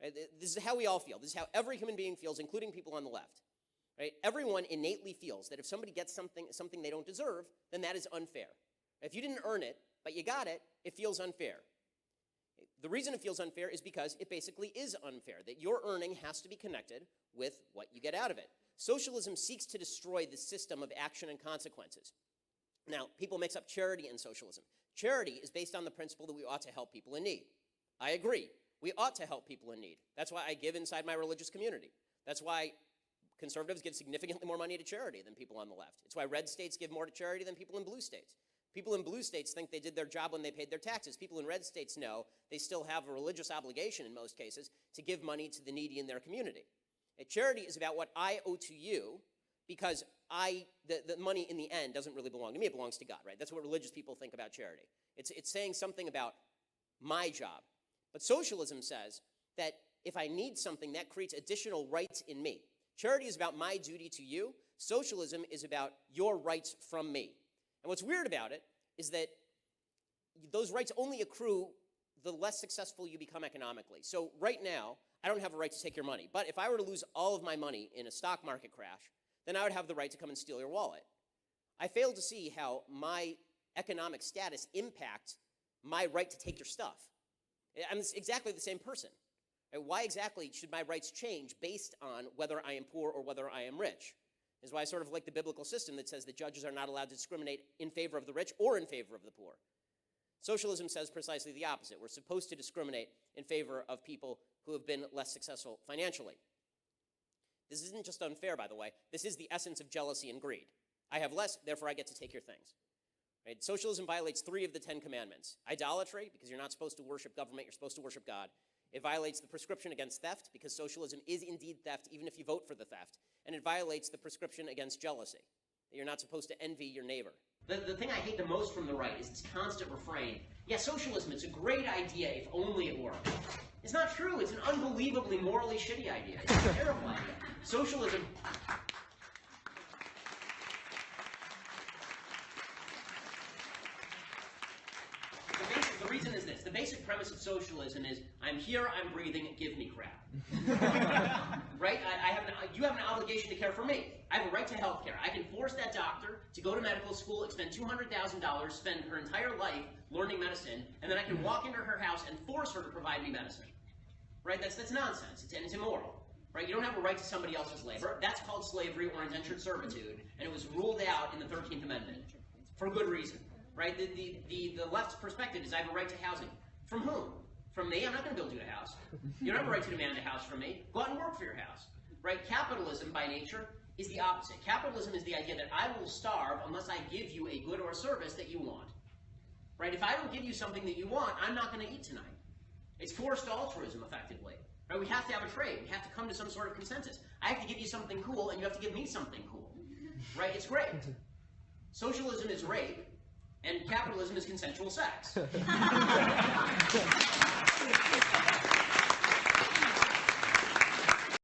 Right? This is how we all feel. This is how every human being feels, including people on the left. Right? Everyone innately feels that if somebody gets something they don't deserve, then that is unfair. If you didn't earn it, but you got it, it feels unfair. The reason it feels unfair is because it basically is unfair, that your earning has to be connected with what you get out of it. Socialism seeks to destroy the system of action and consequences. Now, people mix up charity and socialism. Charity is based on the principle that we ought to help people in need. I agree. We ought to help people in need. That's why I give inside my religious community. That's why conservatives give significantly more money to charity than people on the left. It's why red states give more to charity than people in blue states. People in blue states think they did their job when they paid their taxes. People in red states know they still have a religious obligation in most cases to give money to the needy in their community. And charity is about what I owe to you because the money in the end doesn't really belong to me. It belongs to God, right? That's what religious people think about charity. It's saying something about my job. But socialism says that if I need something, that creates additional rights in me. Charity is about my duty to you. Socialism is about your rights from me. And what's weird about it is that those rights only accrue the less successful you become economically. So right now, I don't have a right to take your money. But if I were to lose all of my money in a stock market crash, then I would have the right to come and steal your wallet. I fail to see how my economic status impacts my right to take your stuff. I'm exactly the same person. Why exactly should my rights change based on whether I am poor or whether I am rich? Is why I sort of like the biblical system that says that judges are not allowed to discriminate in favor of the rich or in favor of the poor. Socialism says precisely the opposite. We're supposed to discriminate in favor of people who have been less successful financially. This isn't just unfair, by the way. This is the essence of jealousy and greed. I have less, therefore I get to take your things. Right? Socialism violates 3 of the 10 commandments. Idolatry, because you're not supposed to worship government, you're supposed to worship God. It violates the prescription against theft, because socialism is indeed theft, even if you vote for the theft. And it violates the prescription against jealousy, that you're not supposed to envy your neighbor. The thing I hate the most from the right is this constant refrain. Yeah, socialism, it's a great idea if only it worked. It's not true. It's an unbelievably morally shitty idea. It's a terrible idea. Socialism... The reason is this. The basic premise of socialism is, I'm here, I'm breathing, give me crap. Right? You have an obligation to care for me. I have a right to health care. I can force that doctor to go to medical school, expend $200,000, spend her entire life learning medicine, and then I can walk into her house and force her to provide me medicine. Right? That's nonsense, and it's immoral. Right? You don't have a right to somebody else's labor. That's called slavery or indentured servitude, and it was ruled out in the 13th Amendment for good reason. Right? The left's perspective is I have a right to housing. From whom? From me? I'm not going to build you a house. You don't have a right to demand a house from me. Go out and work for your house. Right? Capitalism, by nature, is the opposite. Capitalism is the idea that I will starve unless I give you a good or a service that you want. Right? If I don't give you something that you want, I'm not going to eat tonight. It's forced altruism, effectively. Right? We have to have a trade. We have to come to some sort of consensus. I have to give you something cool, and you have to give me something cool. Right? It's great. Socialism is rape. And capitalism is consensual sex.